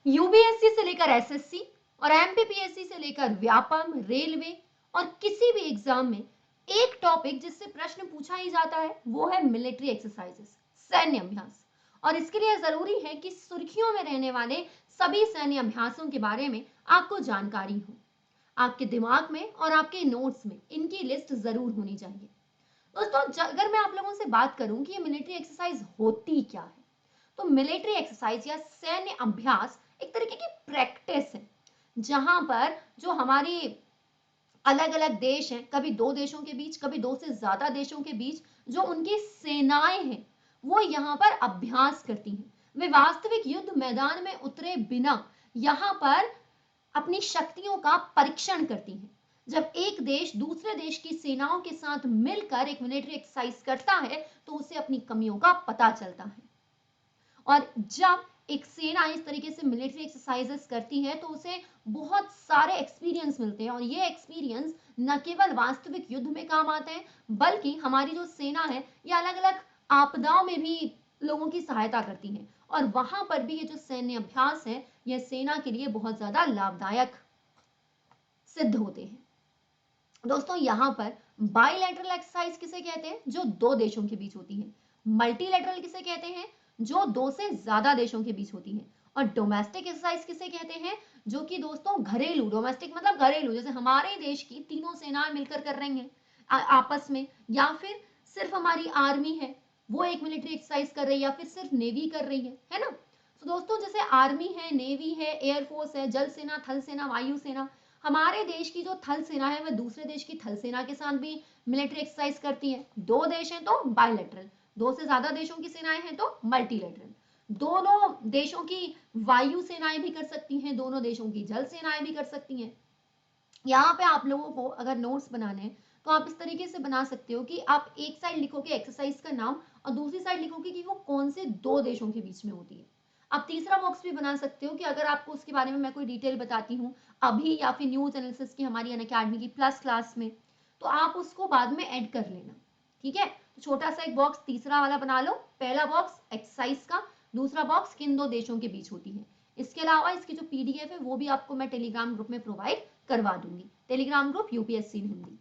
UPSC से लेकर SSC और एमपीपीएससी से लेकर व्यापम, रेलवे और किसी भी एग्जाम में एक टॉपिक जिससे प्रश्न पूछा ही जाता है वो है मिलिट्री एक्सरसाइजेस, सैन्य अभ्यास। और इसके लिए जरूरी है कि सुर्खियों में रहने वाले सभी सैन्य अभ्यासों के बारे में आपको जानकारी हो। आपके दिमाग में और आपके नोट्स में इनकी लिस्ट जरूर होनी चाहिए। दोस्तों, अगर मैं आप लोगों से बात करूं कि ये मिलिट्री एक्सरसाइज होती क्या है, तो मिलिट्री एक्सरसाइज या सैन्य अभ्यास एक तरीके की प्रैक्टिस है जहां पर जो हमारी अलग अलग देश हैं, कभी दो देशों के बीच, कभी दो से ज्यादा देशों के बीच, जो उनकी सेनाएं हैं वो यहाँ पर अभ्यास करती हैं। वे वास्तविक युद्ध मैदान में उतरे बिना यहाँ पर अपनी शक्तियों का परीक्षण करती हैं। जब एक देश दूसरे देश की सेनाओं के साथ मिलकर एक मिलिट्री एक्सरसाइज करता है तो उसे अपनी कमियों का पता चलता है। और जब एक सेना इस तरीके से मिलिट्री एक्सरसाइजेस करती है तो उसे बहुत सारे एक्सपीरियंस मिलते हैं, और ये एक्सपीरियंस न केवल वास्तविक युद्ध में काम आते हैं बल्कि हमारी जो सेना है ये अलग अलग आपदाओं में भी लोगों की सहायता करती है, और वहां पर भी ये जो सैन्य अभ्यास है यह सेना के लिए बहुत ज्यादा लाभदायक सिद्ध होते हैं। दोस्तों, यहाँ पर बाइलेटरल एक्सरसाइज किसे कहते हैं, जो दो देशों के बीच होती है। मल्टीलेटरल किसे कहते हैं, जो दो से ज्यादा देशों के बीच होती है। और डोमेस्टिक एक्सरसाइज किसे कहते हैं, जो कि दोस्तों घरेलू, डोमेस्टिक मतलब घरेलू, जैसे हमारे देश की तीनों सेनाएं मिलकर कर रही हैं आपस में, या फिर सिर्फ हमारी आर्मी है वो एक मिलिट्री एक्सरसाइज कर रही है, या फिर सिर्फ नेवी कर रही है ना। तो दोस्तों, जैसे आर्मी है, नेवी है, एयरफोर्स है, जल सेना, थल सेना, वायु सेना, हमारे देश की जो थल सेना है वह दूसरे देश की थल सेना के साथ भी मिलिट्री एक्सरसाइज करती है। दो देश हैं तो बायलैटरल, दो से ज्यादा देशों की सेनाएं हैं तो मल्टीलेटरल। दोनों देशों की वायु सेनाएं भी कर सकती हैं, दोनों देशों की जल सेनाएं भी कर सकती हैं। यहाँ पे आप लोगों को अगर नोट्स बनाने हैं तो आप इस तरीके से बना सकते हो कि आप एक साइड लिखोगे एक्सरसाइज का नाम और दूसरी साइड लिखोगे कि वो कौन से दो देशों के बीच में होती है। आप तीसरा बॉक्स भी बना सकते हो कि अगर आपको उसके बारे में मैं कोई डिटेल बताती हूँ अभी, या फिर न्यूज एनालिसिस की हमारी अनअकैडमी की प्लस क्लास में, तो आप उसको बाद में ऐड कर लेना। ठीक है, तो छोटा सा एक बॉक्स तीसरा वाला बना लो। पहला बॉक्स एक्सरसाइज का, दूसरा बॉक्स किन दो देशों के बीच होती है। इसके अलावा इसकी जो पीडीएफ है वो भी आपको मैं टेलीग्राम ग्रुप में प्रोवाइड करवा दूंगी। Telegram group UPSC in Hindi.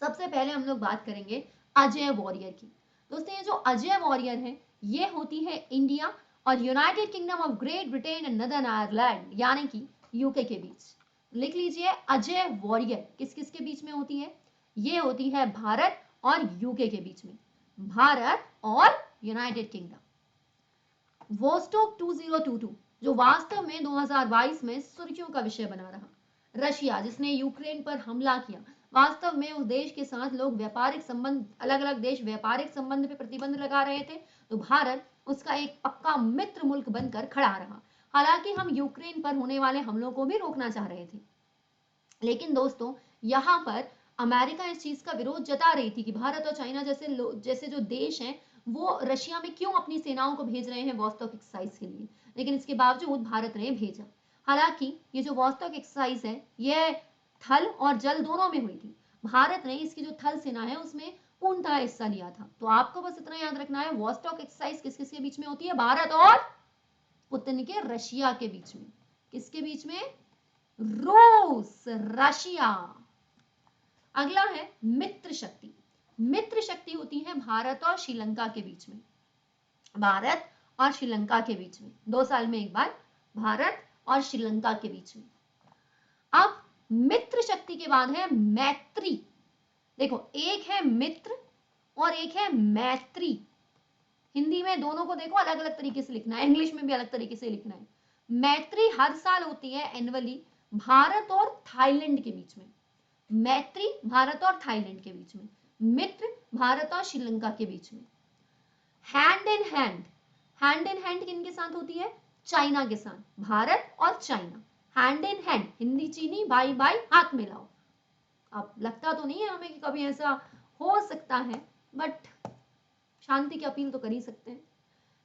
सबसे पहले हम लोग बात करेंगे अजय वॉरियर की। दोस्तों, ये जो अजय वॉरियर है ये होती है इंडिया और United kingdom of great Britain and northern Ireland यानी कि यूके के बीच। लिख लीजिए, अजय वॉरियर किस किस के बीच में होती है, ये होती है भारत और यूके के बीच में, भारत और यूनाइटेड किंगडम। वोस्टोक 2022 जो वास्तव में 2022 में सुर्खियों का विषय बना रहा। रशिया जिसने यूक्रेन पर हमला किया, वास्तव में उस देश के साथ लोग व्यापारिक संबंध, अलग अलग देश व्यापारिक संबंध पे प्रतिबंध लगा रहे थे, तो भारत उसका एक पक्का मित्र मुल्क बनकर खड़ा रहा। हालांकि हम यूक्रेन पर होने वाले हमलों को भी रोकना चाह रहे थे, लेकिन दोस्तों यहाँ पर अमेरिका इस चीज का विरोध जता रही थी कि भारत और चाइना जैसे जो देश हैं वो रशिया में क्यों अपनी सेनाओं को भेज रहे हैं वॉस्टॉक एक्सरसाइज के लिए, लेकिन इसके बावजूद भारत ने भेजा। हालांकि ये जो वॉस्टॉक एक्सरसाइज है यह थल और जल दोनों में हुई थी। भारत ने इसकी जो थल सेना है उसमें पूर्णतः हिस्सा लिया था। तो आपको बस इतना याद रखना है, वॉस्टॉक एक्सरसाइज किस किस के बीच में होती है, भारत और पुतिन के रशिया के बीच में। किसके बीच में, रूस, रशिया। अगला है मित्र शक्ति। मित्र शक्ति होती है भारत और श्रीलंका के बीच में, भारत और श्रीलंका के बीच में, 2 साल में एक बार भारत और श्रीलंका के बीच में। अब मित्र शक्ति के बाद है मैत्री। देखो, एक है मित्र और एक है मैत्री। हिंदी में दोनों को देखो अलग अलग तरीके से लिखना है, इंग्लिश में भी अलग तरीके से लिखना है। मैत्री हर साल होती है एनुअली भारत और थाईलैंड के बीच में। मैत्री भारत और थाईलैंड के बीच में, मित्र भारत और श्रीलंका के बीच में। Hand in hand, hand in hand किन के साथ होती है, चाइना के साथ, भारत और China. Hand in hand, Hindi चीनी बाई बाई हाथ मिलाओ। अब लगता तो नहीं है हमें कि कभी ऐसा हो सकता है, बट शांति की अपील तो कर ही सकते हैं।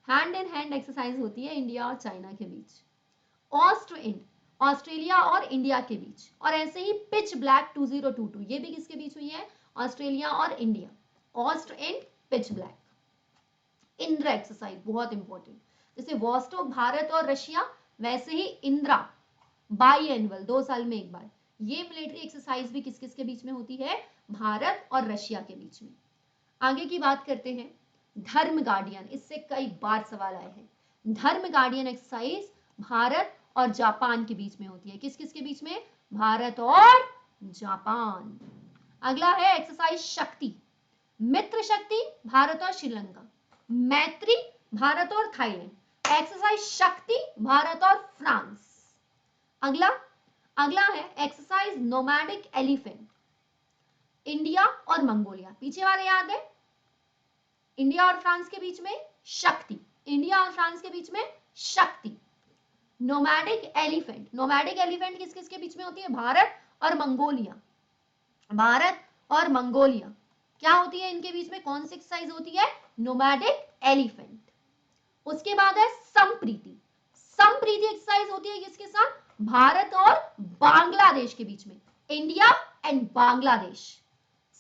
हैंड इन हैंड एक्सरसाइज होती है इंडिया और चाइना के बीच। ऑस्ट इंड, ऑस्ट्रेलिया और इंडिया के बीच। और ऐसे ही पिच ब्लैक 2022, ये भी किसके बीच हुई है, ऑस्ट्रेलिया और India. Aust Ind, pitch black. Indra exercise बहुत इंपॉर्टेंट। जैसे वॉस्टॉक भारत और रशिया, वैसे ही इंदिरा बाई एनुअल 2 साल में एक बार। ये मिलिट्री एक्सरसाइज भी किस किस के बीच में होती है? भारत और रशिया के बीच में। आगे की बात करते हैं धर्म गार्डियन, इससे कई बार सवाल आए हैं। धर्म गार्डियन एक्सरसाइज भारत और जापान के बीच में होती है। किस किस के बीच में? भारत और जापान। अगला है एक्सरसाइज शक्ति। मित्र शक्ति भारत और श्रीलंका, मैत्री भारत और थाईलैंड, एक्सरसाइज शक्ति भारत और फ्रांस। अगला है एक्सरसाइज नोमैडिक एलिफेंट, इंडिया और मंगोलिया। पीछे वाले याद है? इंडिया और फ्रांस के बीच में शक्ति, इंडिया और फ्रांस के बीच में शक्ति। नोमैडिक एलिफेंट किस किस के बीच में होती है? भारत और मंगोलिया, भारत और मंगोलिया। क्या होती है इनके बीच में? कौन सी एक्सरसाइज होती है? Nomadic elephant. उसके बाद है संप्रीति। संप्रीति एक्सरसाइज होती है किसके साथ? भारत और बांग्लादेश के बीच में, इंडिया एंड बांग्लादेश।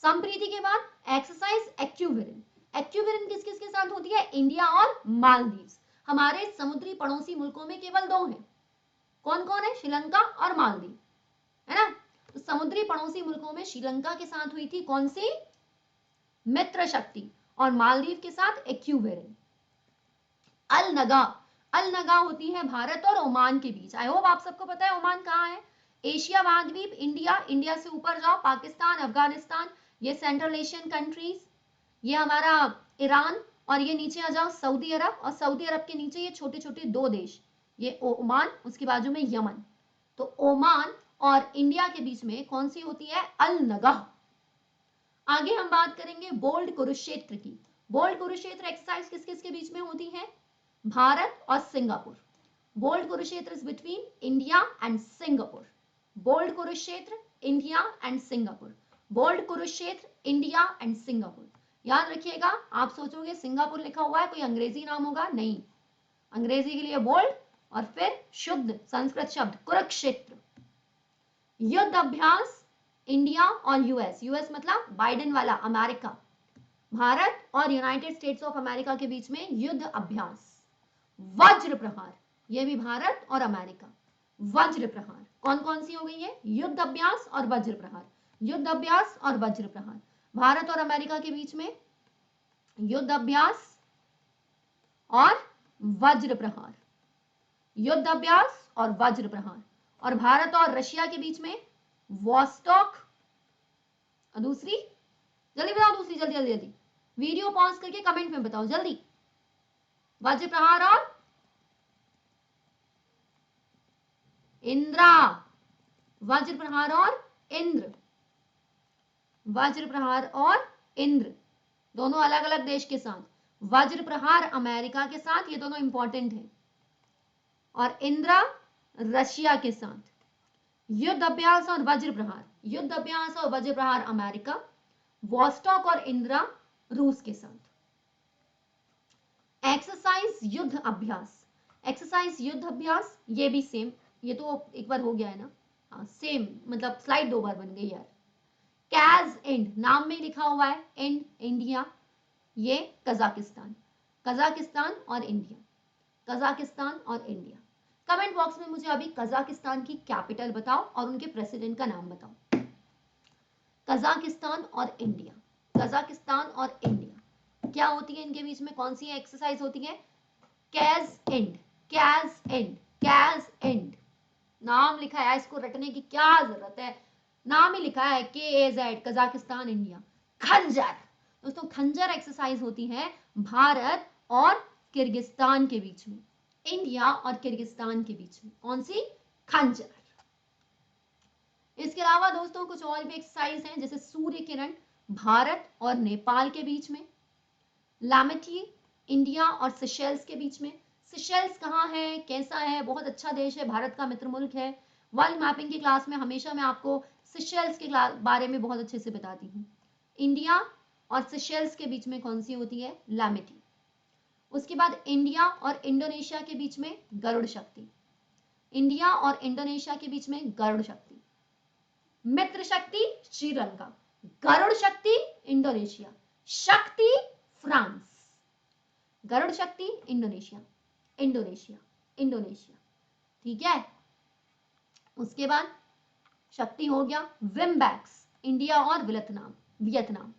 संप्रीति के बाद एक्सरसाइज एक्यूवेरिन। एक्यूवेरिन किस किस के साथ होती है? इंडिया और मालदीव्स। हमारे समुद्री पड़ोसी मुल्कों में केवल 2 हैं। कौन कौन है? श्रीलंका और मालदीव, है ना? तो समुद्री पड़ोसी मुल्कों में श्रीलंका के साथ हुई थी कौन सी? मित्र शक्ति, और मालदीव के साथ एक्यूवेरिन। अल नगा होती है भारत और ओमान के बीच। आई होप आप सबको पता है ओमान कहाँ है। एशिया महाद्वीप, इंडिया से ऊपर जाओ पाकिस्तान, अफगानिस्तान, ये सेंट्रल एशियन कंट्रीज, ये हमारा ईरान, और ये नीचे आ जाओ सऊदी अरब, और सऊदी अरब के नीचे ये छोटे छोटे 2 देश, ये ओमान, उसके बाजू में यमन। तो ओमान और इंडिया के बीच में कौन सी होती है? अल नगा। आगे हम बात करेंगे बोल्ड कुरुक्षेत्र की। बोल्ड कुरुक्षेत्र एक्सरसाइज किस किस के बीच में होती है? भारत और Singapore. Bold Kurukshetra is between India and Singapore. Bold Kurukshetra, India and Singapore. Bold Kurukshetra, India and Singapore. याद रखिएगा, आप सोचोगे सिंगापुर लिखा हुआ है, कोई अंग्रेजी नाम होगा? नहीं, अंग्रेजी के लिए बोल्ड और फिर शुद्ध संस्कृत शब्द कुरुक्षेत्र। युद्ध अभ्यास इंडिया और यूएस मतलब बाइडेन वाला अमेरिका, भारत और यूनाइटेड स्टेट्स ऑफ अमेरिका के बीच में युद्ध अभ्यास। वज्र प्रहार, यह भी भारत और अमेरिका। वज्र प्रहार कौन कौन सी हो गई है? युद्ध अभ्यास और वज्र प्रहार। युद्ध अभ्यास और वज्र प्रहार, भारत और अमेरिका के बीच में युद्ध अभ्यास और वज्र प्रहार, युद्ध अभ्यास और वज्र प्रहार। और भारत और रशिया के बीच में वॉस्टॉक, दूसरी जल्दी बताओ, दूसरी जल्दी जल्दी जल्दी, वीडियो पॉज करके कमेंट में बताओ जल्दी। वज्र प्रहार और इंद्रा, वज्र प्रहार और इंद्र, वज्र प्रहार और इंद्र, दोनों अलग अलग देश के साथ। वज्र प्रहार अमेरिका के साथ, ये दोनों इंपॉर्टेंट है, और इंद्रा रशिया के साथ। युद्ध अभ्यास और वज्र प्रहार, युद्ध अभ्यास और वज्र प्रहार अमेरिका, वॉस्टॉक और इंदिरा रूस के साथ। एक्सरसाइज युद्ध अभ्यास, एक्सरसाइज युद्ध अभ्यास, ये भी सेम, ये तो एक बार हो गया है ना, हाँ सेम, मतलब स्लाइड 2 बार बन गई यार। कैज एंड, नाम में लिखा हुआ है एंड, इंडिया, ये कजाकिस्तान, कजाकिस्तान और इंडिया, कजाकिस्तान और इंडिया। कमेंट बॉक्स में मुझे अभी कजाकिस्तान की कैपिटल बताओ और उनके प्रेसिडेंट का नाम बताओ। कजाकिस्तान और इंडिया, कजाकिस्तान और इंडिया, क्या होती है इनके बीच में? कौन सी एक्सरसाइज होती है? कैज एंड, कैज एंड, कैज एंड। नाम लिखा है, इसको रटने की क्या जरूरत है, नाम ही लिखा है KAZ, कजाकिस्तान इंडिया। खंजर दोस्तों, खंजर एक्सरसाइज होती है भारत और किर्गिस्तान के बीच में, इंडिया और किर्गिस्तान के बीच में। कौन सी? खंजर। इसके अलावा दोस्तों कुछ और भी एक्सरसाइज हैं, जैसे सूर्य किरण भारत और नेपाल के बीच में, लामेटी इंडिया और सेशेल्स के बीच में। सेशेल्स कहाँ है, कैसा है? बहुत अच्छा देश है, भारत का मित्र मुल्क है। वर्ल्ड मैपिंग की क्लास में हमेशा मैं आपको सेशेल्स के बारे में बहुत अच्छे से बताती हूँ। इंडिया और सेशेल्स के बीच में कौन सी होती है? लामेटी। उसके बाद इंडिया और इंडोनेशिया के बीच में गरुड़ शक्ति, इंडिया और इंडोनेशिया के बीच में गरुड़ शक्ति। मित्र शक्ति श्रीलंका, गरुड़ शक्ति इंडोनेशिया, शक्ति फ्रांस। गरुड़ शक्ति इंडोनेशिया, इंडोनेशिया, इंडोनेशिया, ठीक है। उसके बाद शक्ति हो गया। विम्बैक्स, इंडिया और वियतनाम, वियतनाम,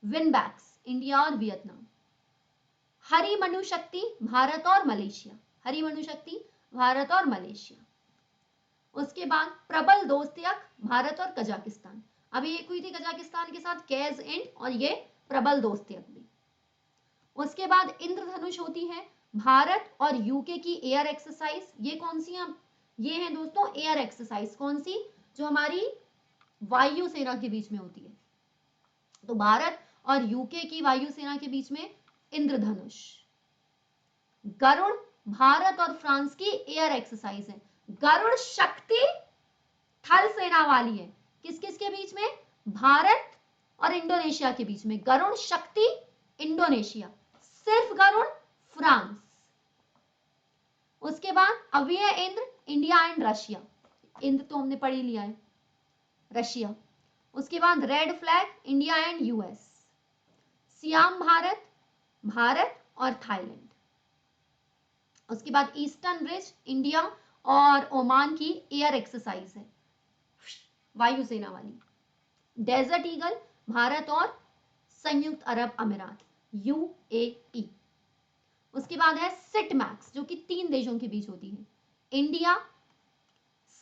विनबैक्स, इंडिया और वियतनाम। हरी मनु शक्ति, भारत और मलेशिया, हरी मनु शक्ति, भारत और मलेशिया। उसके बाद प्रबल दोस्तियक, भारत और कजाकिस्तान। अभी एक हुई थी कजाकिस्तान के साथ कैज इंड, और ये प्रबल दोस्तियक भी। उसके बाद इंद्रधनुष होती है भारत और यूके की एयर एक्सरसाइज। ये कौन सी है? ये है दोस्तों एयर एक्सरसाइज। कौन सी? जो हमारी वायुसेना के बीच में होती है। तो भारत और यूके की वायुसेना के बीच में इंद्रधनुष। गरुड़, भारत और फ्रांस की एयर एक्सरसाइज है। गरुड़ शक्ति थल सेना वाली है। किस किस के बीच में? भारत और इंडोनेशिया के बीच में। गरुड़ शक्ति इंडोनेशिया, सिर्फ गरुड़ फ्रांस। उसके बाद अव्यय Indra, India and Russia. Indra तो हमने पढ़ ही लिया है, रशिया। उसके बाद red flag, India and US. SIAM Bharat, Bharat और थाईलैंड। उसके बाद ईस्टर्न ब्रिज, इंडिया और ओमान की एयर एक्सरसाइज है, वायुसेना वाली। डेजर्ट ईगल, भारत और संयुक्त अरब अमीरात, यूएई। उसके बाद है सिट मैक्स, जो कि 3 देशों के बीच होती है, इंडिया,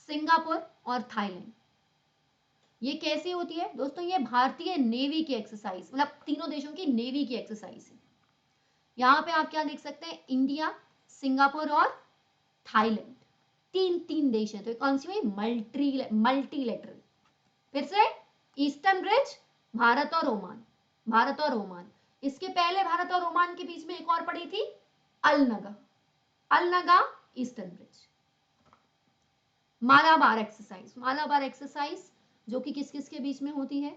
सिंगापुर और थाईलैंड। ये कैसी होती है दोस्तों? ये भारतीय नेवी की एक्सरसाइज, मतलब तीनों देशों की नेवी की एक्सरसाइज है। यहां पे आप क्या देख सकते हैं? इंडिया, सिंगापुर और थाईलैंड, 3 देश हैं। तो कौन सी हुई? मल्टीलेटरल। फिर से ईस्टर्न ब्रिज, भारत और ओमान, भारत और ओमान। इसके पहले भारत और ओमान के बीच में एक और पड़ी थी, अलनगा, अलनगा Eastern Bridge. Malabar exercise, Malabar exercise जो कि किस किस के बीच में होती है?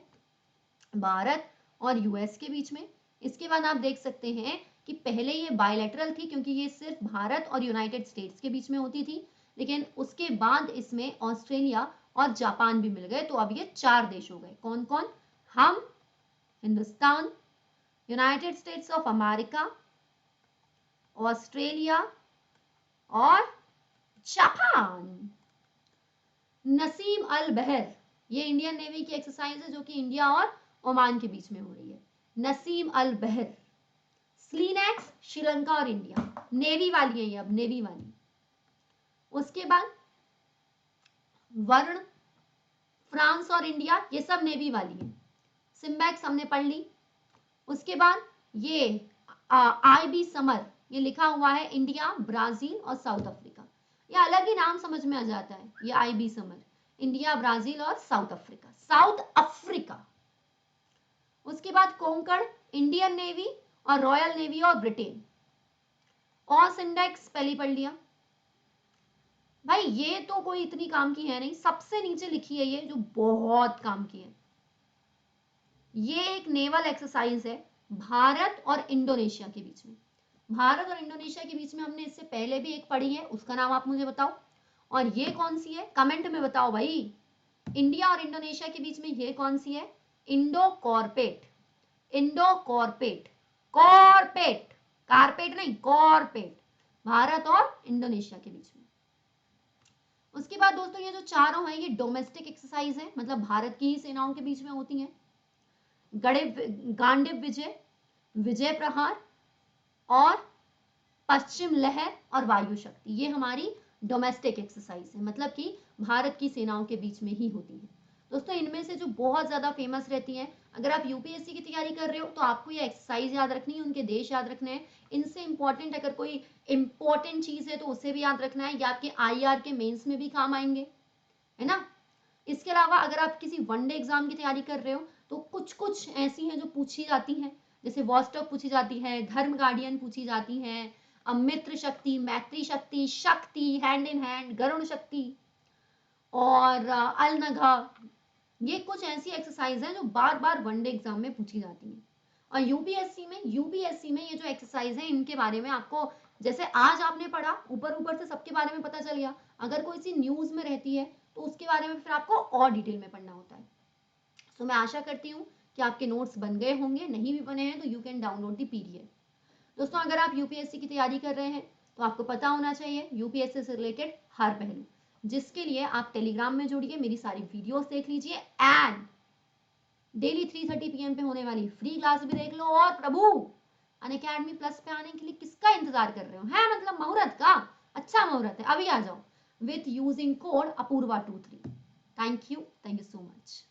भारत और यूएस के बीच में। इसके बाद आप देख सकते हैं कि पहले ये बायलैटरल थी, क्योंकि ये सिर्फ भारत और यूनाइटेड स्टेट्स के बीच में होती थी, लेकिन उसके बाद इसमें ऑस्ट्रेलिया और जापान भी मिल गए, तो अब ये 4 देश हो गए। कौन कौन? हम, Hindustan, United states of America, Australia और जापान। नसीम अल बहर, ये इंडियन नेवी की एक्सरसाइज है जो कि इंडिया और ओमान के बीच में हो रही है। नसीम अल बहर। स्लीनेक्स, श्रीलंका और इंडिया, नेवी वाली है ये, अब नेवी वाली। उसके बाद वर्ण, फ्रांस और इंडिया, ये सब नेवी वाली है। सिम्बैक्स हमने पढ़ ली। उसके बाद ये आईबी समर, ये लिखा हुआ है इंडिया, ब्राजील और साउथ अफ्रीका। ये अलग ही नाम समझ में आ जाता है, ये आईबी समर, इंडिया, ब्राजील और साउथ अफ्रीका, साउथ अफ्रीका। उसके बाद कोंकण, इंडियन नेवी और रॉयल नेवी और ब्रिटेन। ऑस इंडेक्स पहले पढ़ लिया भाई, ये तो कोई इतनी काम की है नहीं। सबसे नीचे लिखी है ये, जो बहुत काम की है। ये एक नेवल एक्सरसाइज है भारत और इंडोनेशिया के बीच में। भारत और इंडोनेशिया के बीच में हमने इससे पहले भी एक पढ़ी है, उसका नाम आप मुझे बताओ। और ये कौन सी है? कमेंट में बताओ भाई। इंडिया और इंडोनेशिया के बीच में ये कौन सी है? इंडो कॉर्पेट, इंडो कॉर्पेट, कॉर्पेट, कारपेट नहीं, कॉर्पेट, भारत और इंडोनेशिया के बीच में। उसके बाद दोस्तों ये जो चारों हैं, ये डोमेस्टिक एक्सरसाइज है, मतलब भारत की ही सेनाओं के बीच में होती हैं। गांडिव विजय, विजय प्रहार और पश्चिम लहर और वायु शक्ति, ये हमारी डोमेस्टिक एक्सरसाइज है, मतलब कि भारत की सेनाओं के बीच में ही होती है। दोस्तों इनमें से जो बहुत ज्यादा फेमस रहती हैं, अगर आप यूपीएससी की तैयारी कर रहे हो तो आपको ये एक्सरसाइज याद रखनी है, उनके देश याद रखने हैं। इनसे इंपॉर्टेंट अगर कोई इंपॉर्टेंट चीज है तो उसे भी याद रखना है, या आपके आईआर के मेंस में भी काम आएंगे, है ना। इसके अलावा अगर आप किसी वनडे एग्जाम की तैयारी कर रहे हो तो कुछ कुछ ऐसी हैं जो पूछी जाती हैं, जैसे वॉस्टॉक पूछी जाती है, धर्म गार्डियन पूछी जाती है, मित्र शक्ति, मैत्री शक्ति, शक्ति, हैंड इन हैंड, गरुण शक्ति और अलनगा। ये कुछ ऐसी एक्सरसाइज हैं जो बार बार वनडे एग्जाम में पूछी जाती हैं। और यूपीएससी में ये जो एक्सरसाइज है, इनके बारे में आपको, जैसे आज आपने पढ़ा, ऊपर ऊपर से सबके बारे में पता चल गया। अगर कोई सी न्यूज में रहती है तो उसके बारे में फिर आपको और डिटेल में पढ़ना होता है। तो मैं आशा करती हूँ कि आपके नोट्स बन गए होंगे, नहीं भी बने हैं तो you can download the PDF. दोस्तों अगर आप यूपीएससी की तैयारी कर रहे हैं तो आपको पता होना चाहिए यूपीएससी से रिलेटेड हर पहलू, जिसके लिए आप टेलीग्राम में जुड़िए, मेरी सारी वीडियोस देख लीजिए एंड डेली 3:30 PM पे होने वाली फ्री क्लास भी देख लो। और प्रभु अनअकैडमी प्लस पे आने के लिए किसका इंतजार कर रहे हो, है मतलब मुहूर्त का, अच्छा मुहूर्त है, अभी आ जाओ with using code Apoorva 23। Thank you so much.